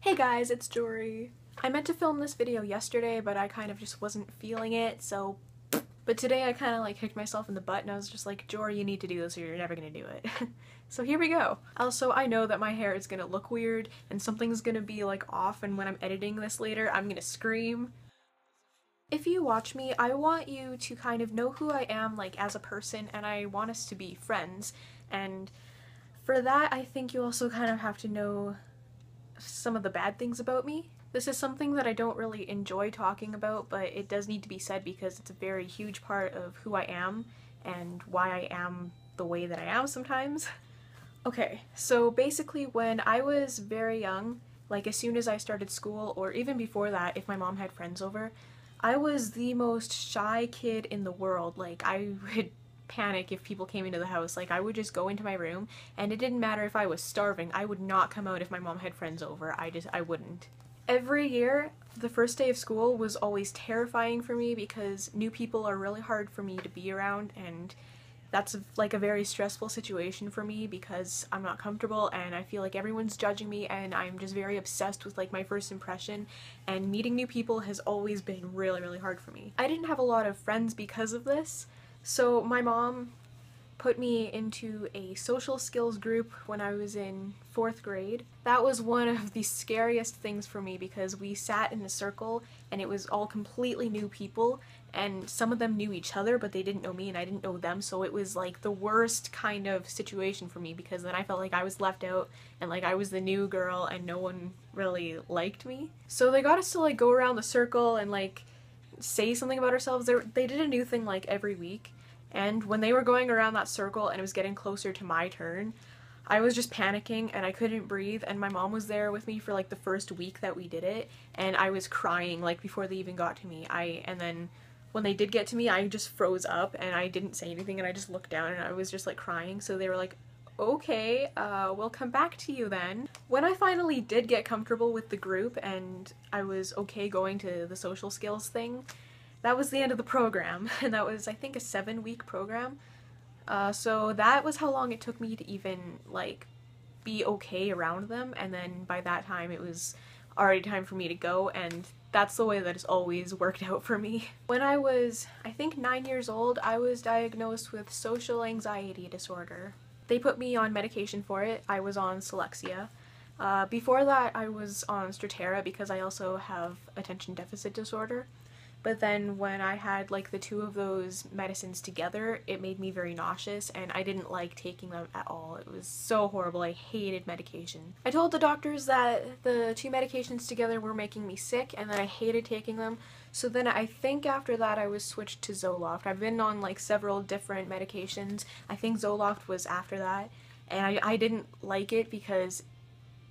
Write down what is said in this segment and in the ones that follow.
Hey guys, it's Jorie. I meant to film this video yesterday, but I kind of just wasn't feeling it, but today I kind of like kicked myself in the butt and I was just like, Jorie, you need to do this or you're never gonna do it. So here we go. Also, I know that my hair is gonna look weird and something's gonna be like off, and when I'm editing this later, I'm gonna scream. If you watch me, I want you to kind of know who I am like as a person, and I want us to be friends, and for that I think you also kind of have to know some of the bad things about me. This is something that I don't really enjoy talking about, but it does need to be said because it's a very huge part of who I am and why I am the way that I am sometimes. Okay, so basically when I was very young, like as soon as I started school or even before that, if my mom had friends over, I was the most shy kid in the world. Like I would panic if people came into the house. Like I would just go into my room and it didn't matter if I was starving. I would not come out if my mom had friends over. I wouldn't. Every year, the first day of school was always terrifying for me because new people are really hard for me to be around, and that's like a very stressful situation for me because I'm not comfortable and I feel like everyone's judging me, and I'm just very obsessed with like my first impression, and meeting new people has always been really hard for me. I didn't have a lot of friends because of this, so my mom put me into a social skills group when I was in 4th grade. That was one of the scariest things for me because we sat in a circle and it was all completely new people, and some of them knew each other but they didn't know me and I didn't know them, so it was like the worst kind of situation for me because then I felt like I was left out and like I was the new girl and no one really liked me. So they got us to like go around the circle and like say something about ourselves. They did a new thing like every week. And when they were going around that circle and it was getting closer to my turn, I was just panicking and I couldn't breathe, and my mom was there with me for like the first week that we did it, and I was crying like before they even got to me. And then when they did get to me, I just froze up and I didn't say anything and I just looked down and I was just like crying. So they were like, okay, we'll come back to you then. When I finally did get comfortable with the group and I was okay going to the social skills thing, that was the end of the program, and that was, I think, a 7-week program. So that was how long it took me to even, like, be okay around them, and then by that time it was already time for me to go, and that's the way that it's always worked out for me. When I was, I think, 9 years old, I was diagnosed with social anxiety disorder. They put me on medication for it. I was on Celexa. Before that, I was on Strattera because I also have attention deficit disorder. But then when I had like the two of those medicines together, it made me very nauseous and I didn't like taking them at all. It was so horrible. I hated medication. I told the doctors that the two medications together were making me sick and that I hated taking them. So then I think after that I was switched to Zoloft. I've been on like several different medications. I think Zoloft was after that, and I didn't like it because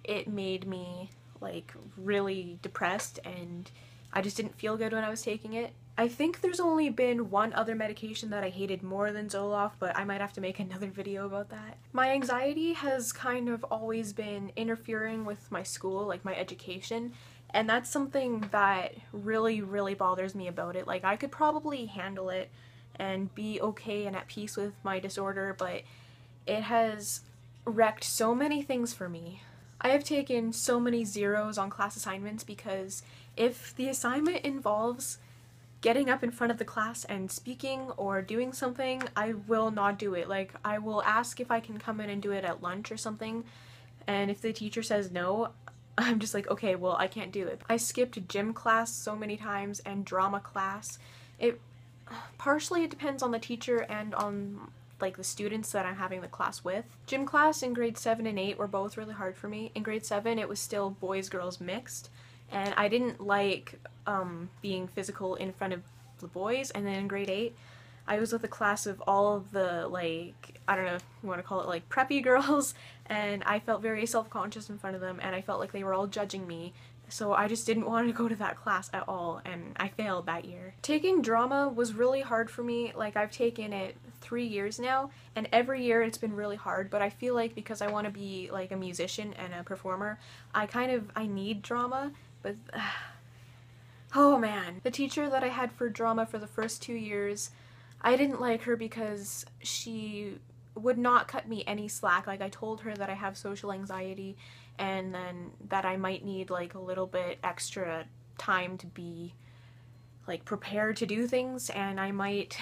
it made me like really depressed and I just didn't feel good when I was taking it. I think there's only been one other medication that I hated more than Zoloft, but I might have to make another video about that. My anxiety has kind of always been interfering with my school, like my education, and that's something that really bothers me about it. Like I could probably handle it and be okay and at peace with my disorder, but it has wrecked so many things for me. I have taken so many zeros on class assignments because if the assignment involves getting up in front of the class and speaking or doing something, I will not do it. Like, I will ask if I can come in and do it at lunch or something, and if the teacher says no, I'm just like, okay, well, I can't do it. I skipped gym class so many times and drama class. Partially it depends on the teacher and on like the students that I'm having the class with. Gym class in grade 7 and 8 were both really hard for me. In grade 7 it was still boys girls mixed, and I didn't like being physical in front of the boys. And then in grade 8 I was with a class of all of the, like, I don't know if you want to call it like preppy girls, and I felt very self-conscious in front of them and I felt like they were all judging me. So I just didn't want to go to that class at all, and I failed that year. Taking drama was really hard for me. Like, I've taken it 3 years now, and every year it's been really hard, but I feel like because I want to be like a musician and a performer, I need drama, but oh man. The teacher that I had for drama for the first 2 years, I didn't like her because she would not cut me any slack. Like, I told her that I have social anxiety and then that I might need like a little bit extra time to be like prepared to do things, and I might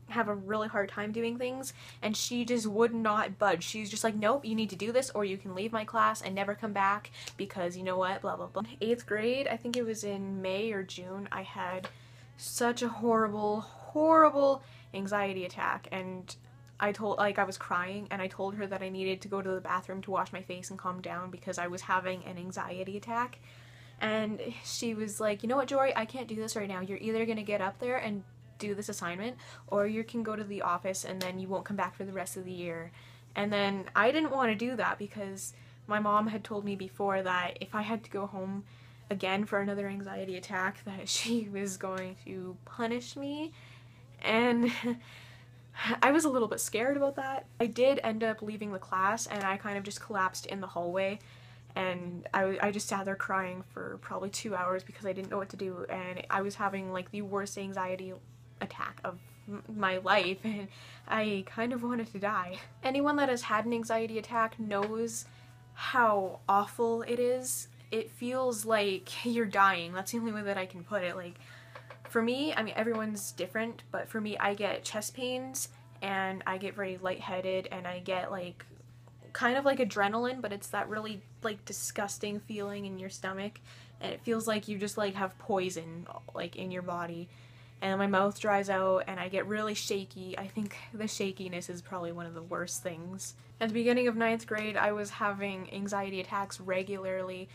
have a really hard time doing things, and she just would not budge. She's just like, nope, you need to do this or you can leave my class and never come back because you know what, blah blah blah. 8th grade, I think it was in May or June, I had such a horrible anxiety attack, and I was crying, and I told her that I needed to go to the bathroom to wash my face and calm down because I was having an anxiety attack. And she was like, you know what, Jorie, I can't do this right now. You're either gonna get up there and do this assignment, or you can go to the office and then you won't come back for the rest of the year. And then I didn't want to do that because my mom had told me before that if I had to go home again for another anxiety attack, that she was going to punish me. And I was a little bit scared about that. I did end up leaving the class, and I kind of just collapsed in the hallway, and I just sat there crying for probably 2 hours because I didn't know what to do, and I was having like the worst anxiety attack of my life, and I kind of wanted to die. Anyone that has had an anxiety attack knows how awful it is. It feels like you're dying. That's the only way that I can put it. Like, for me, I mean, everyone's different, but for me, I get chest pains, and I get very lightheaded, and I get like kind of like adrenaline, but it's that really like disgusting feeling in your stomach, and it feels like you just like have poison like in your body, and my mouth dries out and I get really shaky. I think the shakiness is probably one of the worst things. At the beginning of 9th grade, I was having anxiety attacks regularly,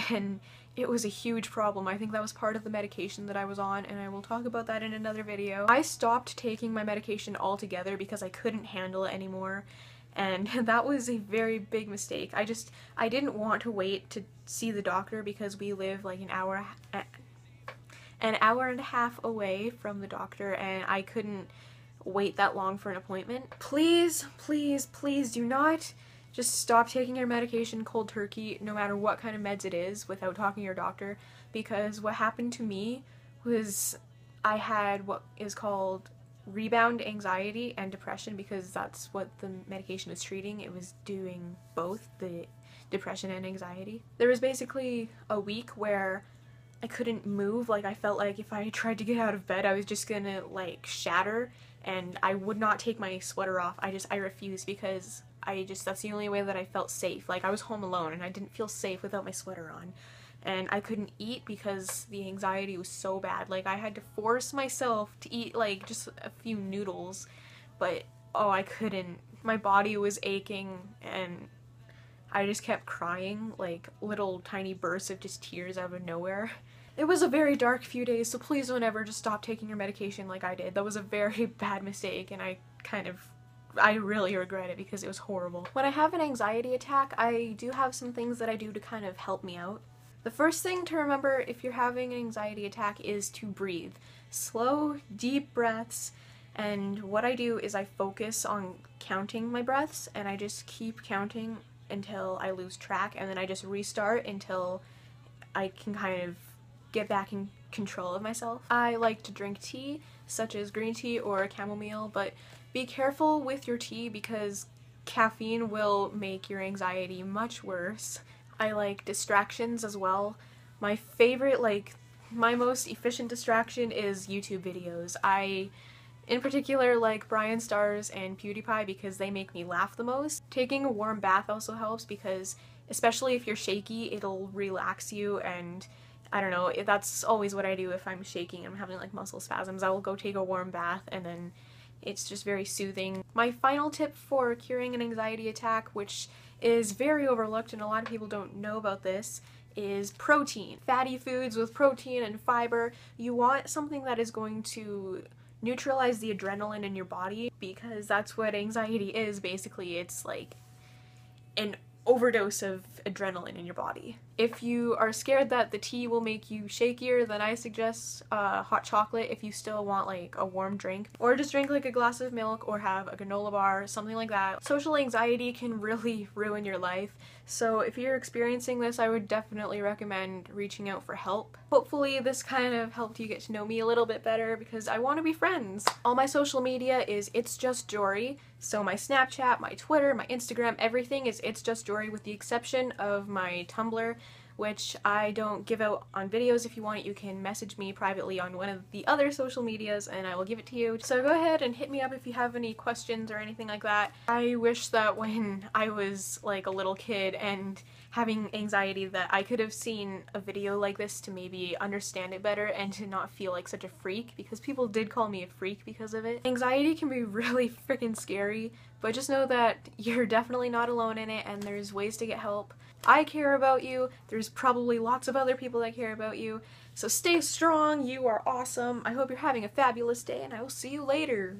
and it was a huge problem. I think that was part of the medication that I was on, and I will talk about that in another video. I stopped taking my medication altogether because I couldn't handle it anymore, and that was a very big mistake. I didn't want to wait to see the doctor because we live like an hour and a half away from the doctor, and I couldn't wait that long for an appointment. Please, please, please do not just stop taking your medication cold turkey, no matter what kind of meds it is, without talking to your doctor, because what happened to me was I had what is called rebound anxiety and depression, because that's what the medication was treating. It was doing both the depression and anxiety. There was basically a week where I couldn't move. Like, I felt like if I tried to get out of bed, I was just gonna like shatter, and I would not take my sweater off. I refused because that's the only way that I felt safe. Like, I was home alone and I didn't feel safe without my sweater on. And I couldn't eat because the anxiety was so bad. Like, I had to force myself to eat like just a few noodles, but oh, I couldn't. My body was aching, and I just kept crying, like little tiny bursts of just tears out of nowhere. It was a very dark few days, so please don't ever just stop taking your medication like I did. That was a very bad mistake, and I really regret it because it was horrible. When I have an anxiety attack, I do have some things that I do to kind of help me out. The first thing to remember if you're having an anxiety attack is to breathe. Slow, deep breaths, and what I do is I focus on counting my breaths, and I just keep counting until I lose track, and then I just restart until I can kind of get back in control of myself. I like to drink tea, such as green tea or chamomile, but be careful with your tea because caffeine will make your anxiety much worse. I like distractions as well. My favorite, like, my most efficient distraction is YouTube videos. I, in particular, like Brian Stars and PewDiePie because they make me laugh the most. Taking a warm bath also helps because, especially if you're shaky, it'll relax you, and I don't know, that's always what I do if I'm shaking, I'm having like muscle spasms. I will go take a warm bath, and then it's just very soothing. My final tip for curing an anxiety attack, which is very overlooked and a lot of people don't know about this, is protein. Fatty foods with protein and fiber. You want something that is going to neutralize the adrenaline in your body, because that's what anxiety is basically. It's like an overdose of adrenaline in your body. If you are scared that the tea will make you shakier, then I suggest hot chocolate if you still want like a warm drink. Or just drink like a glass of milk or have a granola bar, something like that. Social anxiety can really ruin your life, so if you're experiencing this, I would definitely recommend reaching out for help. Hopefully this kind of helped you get to know me a little bit better because I want to be friends. All my social media is ItsJustJorie, so my Snapchat, my Twitter, my Instagram, everything is ItsJustJorie with the exception of my Tumblr, which I don't give out on videos. If you want it, you can message me privately on one of the other social medias and I will give it to you. So go ahead and hit me up if you have any questions or anything like that. I wish that when I was like a little kid and having anxiety that I could have seen a video like this to maybe understand it better and to not feel like such a freak, because people did call me a freak because of it. Anxiety can be really freaking scary, but just know that you're definitely not alone in it and there's ways to get help. I care about you, there's probably lots of other people that care about you, so stay strong, you are awesome, I hope you're having a fabulous day, and I will see you later.